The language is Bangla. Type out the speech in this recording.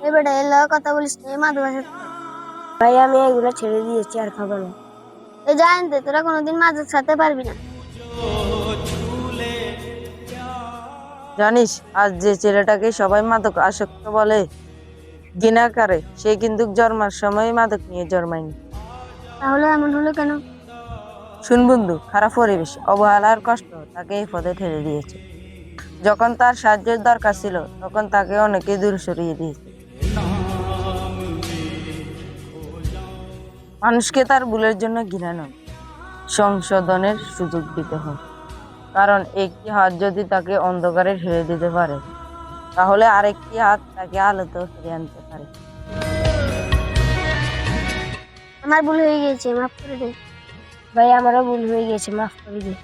এবারে এলো কথা বলিস না, মাদ্রাসা ভাই আমি এগুলো ছেড়ে দিয়েছি, আর খাবো না। এই জানতে তোরা কোনোদিন মাদ্রাসা খেতে পারবি না। জানিস আজ যে ছেলেটাকে সবাই মাদক আসক্ত বলে, ঘৃণা করে, সে কিন্তু জন্মার সময় মাদক নিয়ে জন্মায়নি। তাহলে এমন হলো কেন? শুন বন্ধু, খারাপ পরিবেশ, অবহেলার কষ্ট তাকে এই পথে ঠেলে দিয়েছে। যখন তার সাহায্যের দরকার ছিল তখন তাকে অনেকে দূর সরিয়ে দিয়েছে। মানুষকে তার ভুলের জন্য ঘৃণা নয়, সংশোধনের সুযোগ দিতে হয়। কারণ একটি হাত যদি তাকে অন্ধকারে ঠেলে দিতে পারে, তাহলে আরেকটি হাত তাকে আলোতেও ফিরিয়ে আনতে পারে। আমার ভুল হয়ে গেছে, মাফ করে দে। ভাই আমারও ভুল হয়ে গেছে, মাফ করে দিন।